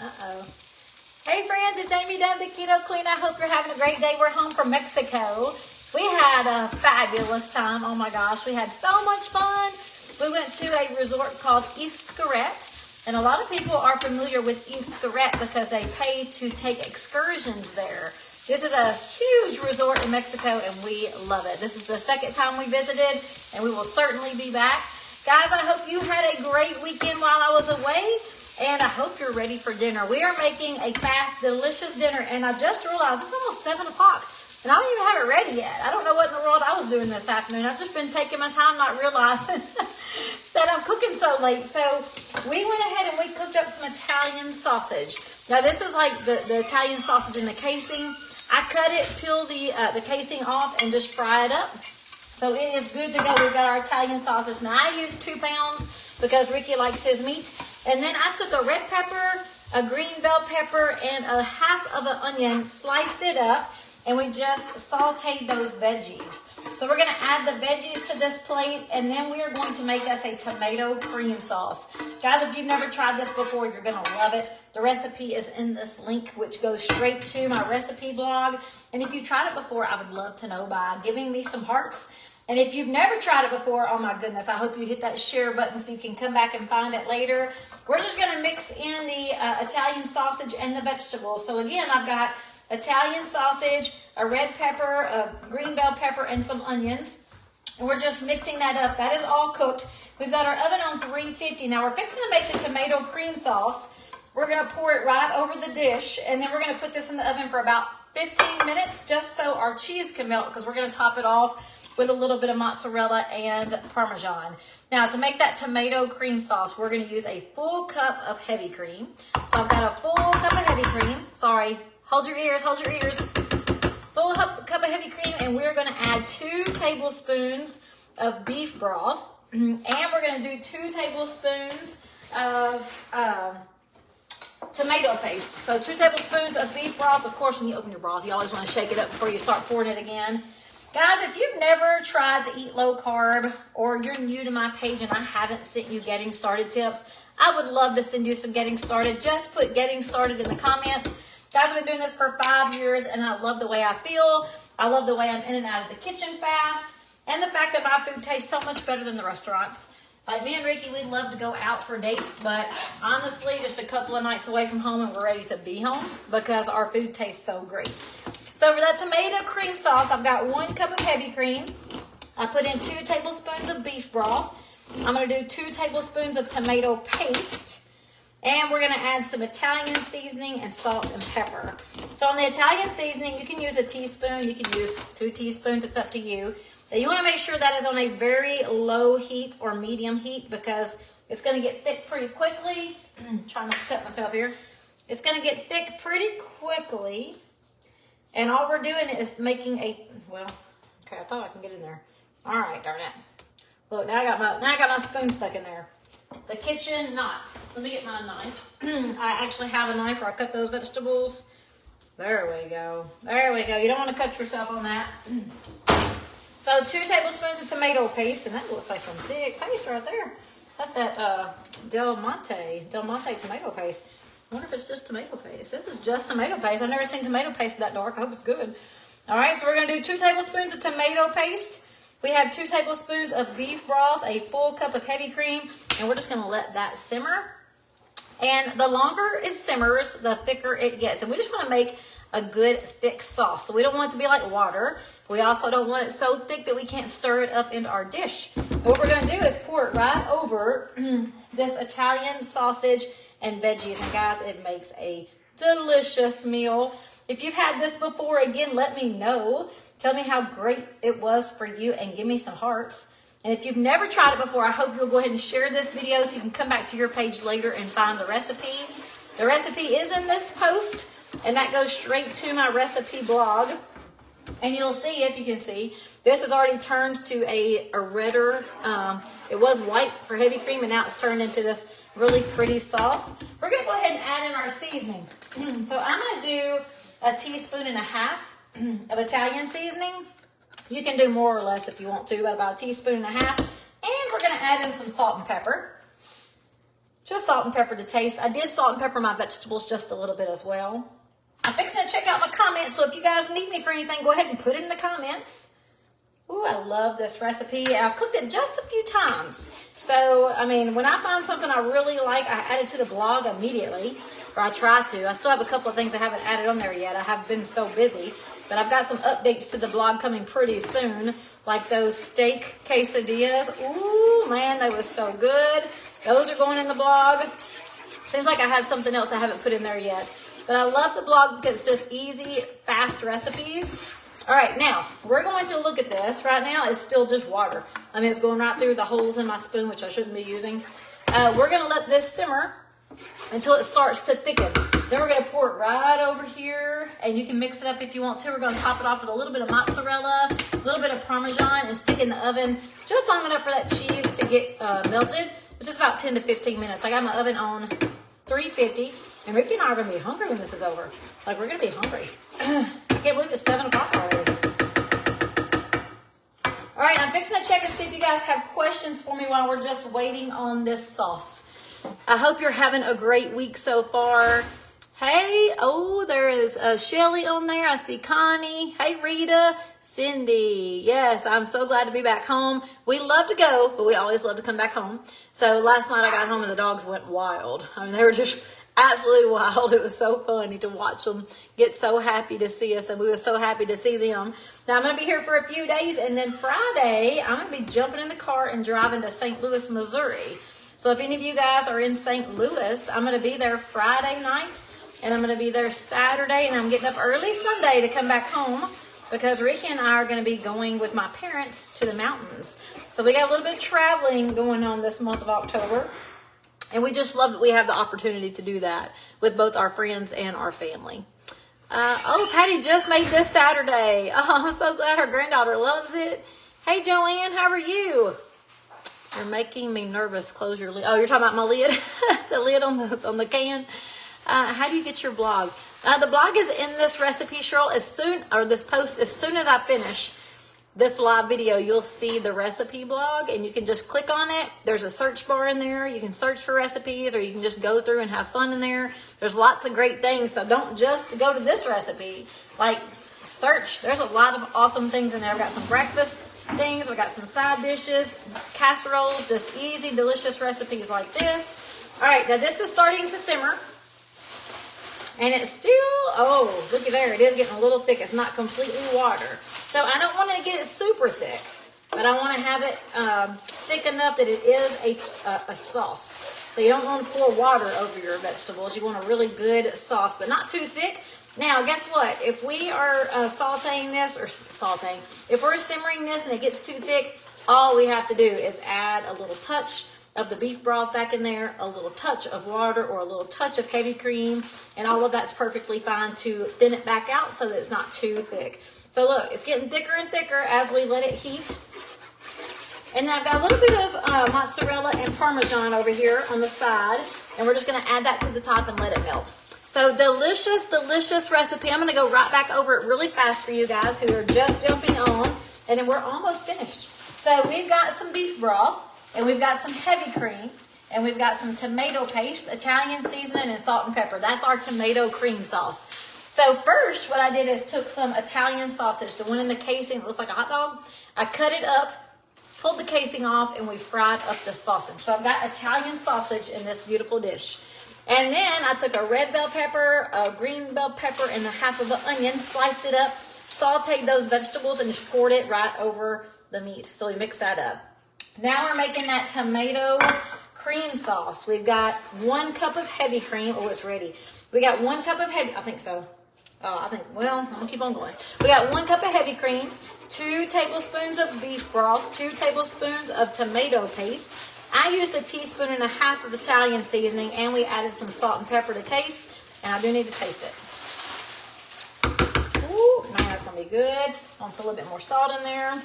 Uh-oh. Hey friends, it's Amy Dunn, the Keto Queen. I hope you're having a great day. We're home from Mexico. We had a fabulous time. Oh my gosh, we had so much fun. We went to a resort called Xcaret, and a lot of people are familiar with Xcaret because they pay to take excursions there. This is a huge resort in Mexico, and we love it. This is the second time we visited, and we will certainly be back. Guys, I hope you had a great weekend while I was away. And I hope you're ready for dinner. We are making a fast, delicious dinner. And I just realized it's almost 7 o'clock. And I don't even have it ready yet. I don't know what in the world I was doing this afternoon. I've just been taking my time, not realizing that I'm cooking so late. So we went ahead and we cooked up some Italian sausage. Now this is like the Italian sausage in the casing. I cut it, peel the casing off, and just fry it up. So it is good to go. We've got our Italian sausage. Now I use 2 pounds because Ricky likes his meat. And then I took a red pepper, a green bell pepper, and a half of an onion, sliced it up, and we just sauteed those veggies. So we're going to add the veggies to this plate, and then we are going to make us a tomato cream sauce. Guys, if you've never tried this before, you're going to love it. The recipe is in this link, which goes straight to my recipe blog. And if you've tried it before, I would love to know by giving me some hearts. And if you've never tried it before, oh my goodness, I hope you hit that share button so you can come back and find it later. We're just going to mix in the Italian sausage and the vegetables. So again, I've got Italian sausage, a red pepper, a green bell pepper, and some onions. And we're just mixing that up. That is all cooked. We've got our oven on 350. Now we're fixing to make the tomato cream sauce. We're going to pour it right over the dish, and then we're going to put this in the oven for about 15 minutes just so our cheese can melt, because we're going to top it off with a little bit of mozzarella and Parmesan. Now, to make that tomato cream sauce, we're going to use a full cup of heavy cream. So I've got a full cup of heavy cream. Sorry, hold your ears, hold your ears. Full cup of heavy cream, and we're going to add 2 tablespoons of beef broth. And we're going to do 2 tablespoons of tomato paste. So 2 tablespoons of beef broth. Of course, when you open your broth, you always want to shake it up before you start pouring it again. Guys, if you've never tried to eat low carb, or you're new to my page and I haven't sent you getting started tips, I would love to send you some getting started. Just put getting started in the comments. Guys, I've been doing this for 5 years, and I love the way I feel. I love the way I'm in and out of the kitchen fast, and the fact that my food tastes so much better than the restaurants. Like me and Ricky, we'd love to go out for dates, but honestly, just a couple of nights away from home and we're ready to be home because our food tastes so great. So for that tomato cream sauce, I've got 1 cup of heavy cream. I put in 2 tablespoons of beef broth. I'm going to do 2 tablespoons of tomato paste. And we're going to add some Italian seasoning and salt and pepper. So on the Italian seasoning, you can use a teaspoon. You can use 2 teaspoons. It's up to you. Now you want to make sure that is on a very low heat or medium heat, because it's going to get thick pretty quickly. I'm trying not to cut myself here. It's going to get thick pretty quickly. And all we're doing is making well, okay, I thought I can get in there. All right, darn it. Look, now I got my spoon stuck in there. The kitchen knots. Let me get my knife. I actually have a knife where I cut those vegetables. There we go. There we go. You don't want to cut yourself on that. So 2 tablespoons of tomato paste, and that looks like some thick paste right there. That's that Del Monte tomato paste. I wonder if it's just tomato paste. This is just tomato paste. I've never seen tomato paste that dark. I hope it's good. All right, so we're going to do 2 tablespoons of tomato paste. We have 2 tablespoons of beef broth, a full cup of heavy cream, and we're just going to let that simmer. And the longer it simmers, the thicker it gets. And we just want to make a good thick sauce. So we don't want it to be like water. We also don't want it so thick that we can't stir it up into our dish. And what we're going to do is pour it right over this Italian sausage and veggies. And guys, it makes a delicious meal. If you've had this before, again, let me know. Tell me how great it was for you and give me some hearts. And if you've never tried it before, I hope you'll go ahead and share this video so you can come back to your page later and find the recipe. The recipe is in this post, and that goes straight to my recipe blog. And you'll see, if you can see, this has already turned to a redder, it was white for heavy cream, and now it's turned into this really pretty sauce. We're going to go ahead and add in our seasoning. So I'm going to do 1.5 teaspoons of Italian seasoning. You can do more or less if you want to, but about 1.5 teaspoons. And we're going to add in some salt and pepper. Just salt and pepper to taste. I did salt and pepper my vegetables just a little bit as well. I'm fixing to check out my comments, so if you guys need me for anything, go ahead and put it in the comments. Ooh, I love this recipe. I've cooked it just a few times. So, I mean, when I find something I really like, I add it to the blog immediately, or I try to. I still have a couple of things I haven't added on there yet. I have been so busy. But I've got some updates to the blog coming pretty soon, like those steak quesadillas. Ooh, man, they was so good. Those are going in the blog. Seems like I have something else I haven't put in there yet. But I love the blog because it's just easy, fast recipes. All right, now, we're going to look at this. Right now, it's still just water. I mean, it's going right through the holes in my spoon, which I shouldn't be using. We're going to let this simmer until it starts to thicken. Then we're going to pour it right over here, and you can mix it up if you want to. We're going to top it off with a little bit of mozzarella, a little bit of Parmesan, and stick it in the oven just long enough for that cheese to get melted, which is about 10 to 15 minutes. I got my oven on 350, and Ricky and I are going to be hungry when this is over. Like, we're going to be hungry. I can't believe it's 7 o'clock already. All right, I'm fixing to check and see if you guys have questions for me while we're just waiting on this sauce. I hope you're having a great week so far. Hey, oh, there is Shelly on there. I see Connie. Hey, Rita. Cindy. Yes, I'm so glad to be back home. We love to go, but we always love to come back home. So last night I got home and the dogs went wild. I mean, they were just absolutely wild. It was so funny to watch them get so happy to see us, and we were so happy to see them. Now, I'm going to be here for a few days, and then Friday, I'm going to be jumping in the car and driving to St. Louis, Missouri. So if any of you guys are in St. Louis, I'm going to be there Friday night, and I'm going to be there Saturday, and I'm getting up early Sunday to come back home because Ricky and I are going to be going with my parents to the mountains. So we got a little bit of traveling going on this month of October. And we just love that we have the opportunity to do that with both our friends and our family. Oh, Patty just made this Saturday. Oh, I'm so glad her granddaughter loves it. Hey, Joanne, how are you? You're making me nervous. Close your lid. Oh, you're talking about my lid? The lid on the can? How do you get your blog? The blog is in this recipe, Cheryl. This post, as soon as I finish this live video, you'll see the recipe blog, and you can just click on it. There's a search bar in there. You can search for recipes, or you can just go through and have fun in there. There's lots of great things, so don't just go to this recipe. Like, search. There's a lot of awesome things in there. I've got some breakfast things. We've got some side dishes, casseroles, just easy, delicious recipes like this. All right, now this is starting to simmer. And it's still, oh, looky there. It is getting a little thick. It's not completely water. So I don't want to get it super thick, but I want to have it thick enough that it is a sauce. So you don't want to pour water over your vegetables. You want a really good sauce, but not too thick. Now, guess what? If we are if we're simmering this and it gets too thick, all we have to do is add a little touch of the beef broth back in there, a little touch of water, or a little touch of heavy cream, and all of that's perfectly fine to thin it back out so that it's not too thick. So look, it's getting thicker and thicker as we let it heat. And then I've got a little bit of mozzarella and Parmesan over here on the side, and we're just going to add that to the top and let it melt. So delicious, delicious recipe. I'm going to go right back over it really fast for you guys who are just jumping on, and then we're almost finished. So we've got some beef broth, and we've got some heavy cream, and we've got some tomato paste, Italian seasoning, and salt and pepper. That's our tomato cream sauce. So first, what I did is took some Italian sausage, the one in the casing that looks like a hot dog. I cut it up, pulled the casing off, and we fried up the sausage. So I've got Italian sausage in this beautiful dish. And then I took a red bell pepper, a green bell pepper, and a half of an onion, sliced it up, sauteed those vegetables, and just poured it right over the meat. So we mixed that up. Now we're making that tomato cream sauce. We've got 1 cup of heavy cream. Oh, it's ready. We got 1 cup of heavy, I think so. I'm going to keep on going. We got 1 cup of heavy cream, 2 tablespoons of beef broth, 2 tablespoons of tomato paste. I used 1.5 teaspoons of Italian seasoning, and we added some salt and pepper to taste, and I do need to taste it. Ooh, man, that's going to be good. I'm going to put a little bit more salt in there.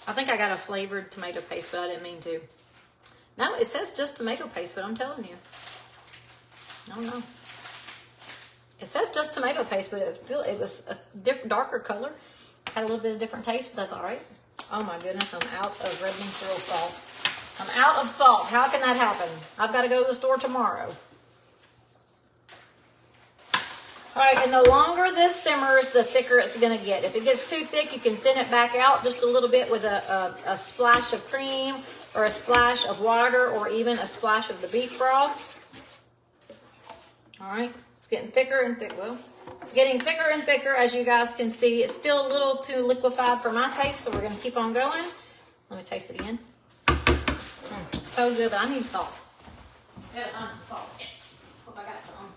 I think I got a flavored tomato paste, but I didn't mean to. No, it says just tomato paste, but I'm telling you. I don't know. It says just tomato paste, but it was a darker color. Had a little bit of different taste, but that's all right. Oh my goodness, I'm out of red bean cereal sauce. I'm out of salt. How can that happen? I've got to go to the store tomorrow. All right, and the longer this simmers, the thicker it's going to get. If it gets too thick, you can thin it back out just a little bit with a splash of cream or a splash of water or even a splash of the beef broth. All right, it's getting thicker and thicker. Well, it's getting thicker and thicker, as you guys can see. It's still a little too liquefied for my taste, so we're going to keep on going. Let me taste it again. So good, but I need salt. I gotta find some salt. Hope I got some.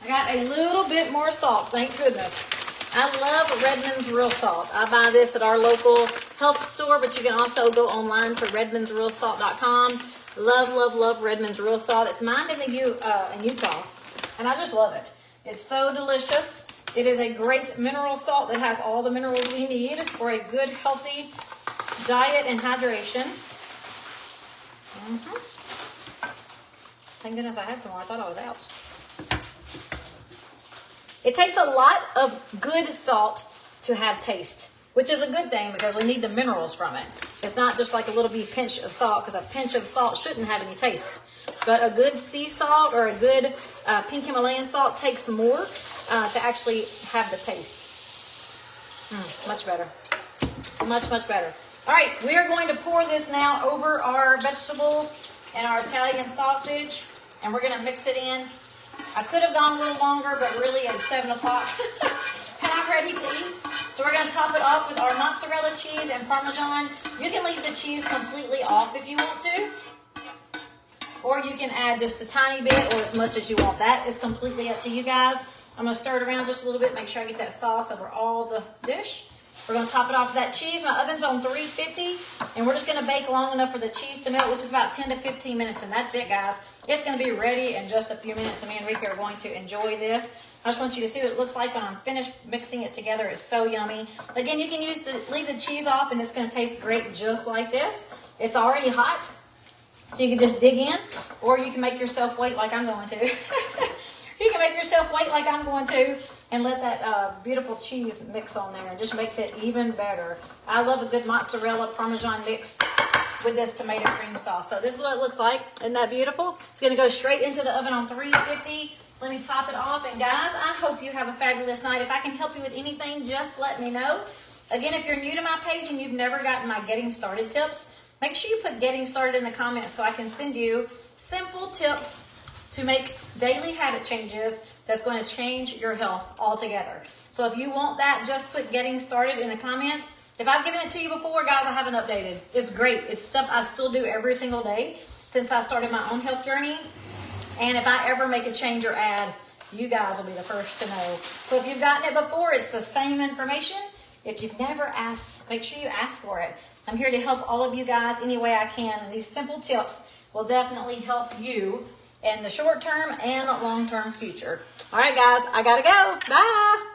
I got a little bit more salt, thank goodness. I love Redmond's Real Salt. I buy this at our local health store, but you can also go online to redmondsrealsalt.com. Love, love, love Redmond's Real Salt. It's mined in Utah, and I just love it. It's so delicious. It is a great mineral salt that has all the minerals we need for a good, healthy diet and hydration. Thank goodness I had some more. I thought I was out. It takes a lot of good salt to have taste, which is a good thing because we need the minerals from it. It's not just like a little bit pinch of salt, because a pinch of salt shouldn't have any taste. But a good sea salt or a good pink Himalayan salt takes more to actually have the taste. Much better. Much, much better. All right, we are going to pour this now over our vegetables and our Italian sausage, and we're going to mix it in. I could have gone a little longer, but really it's 7 o'clock and I'm ready to eat. So we're going to top it off with our mozzarella cheese and Parmesan. You can leave the cheese completely off if you want to, or you can add just a tiny bit or as much as you want. That is completely up to you guys. I'm going to stir it around just a little bit, make sure I get that sauce over all the dish. We're going to top it off with that cheese. My oven's on 350, and we're just going to bake long enough for the cheese to melt, which is about 10 to 15 minutes, and that's it, guys. It's going to be ready in just a few minutes, and me and Ricky are going to enjoy this. I just want you to see what it looks like when I'm finished mixing it together. It's so yummy. Again, you can leave the cheese off, and it's going to taste great just like this. It's already hot, so you can just dig in, or you can make yourself wait like I'm going to. You can make yourself wait like I'm going to, and let that beautiful cheese mix on there. It just makes it even better. I love a good mozzarella Parmesan mix with this tomato cream sauce. So this is what it looks like. Isn't that beautiful? It's going to go straight into the oven on 350. Let me top it off. And guys, I hope you have a fabulous night. If I can help you with anything, just let me know. Again, if you're new to my page and you've never gotten my Getting Started tips, make sure you put Getting Started in the comments so I can send you simple tips to make daily habit changes that's going to change your health altogether. So if you want that, just put Getting Started in the comments. If I've given it to you before, guys, I haven't updated. It's great. It's stuff I still do every single day since I started my own health journey. And if I ever make a change or add, you guys will be the first to know. So if you've gotten it before, it's the same information. If you've never asked, make sure you ask for it. I'm here to help all of you guys any way I can. And these simple tips will definitely help you in the short term and long term future. All right, guys, I gotta go. Bye.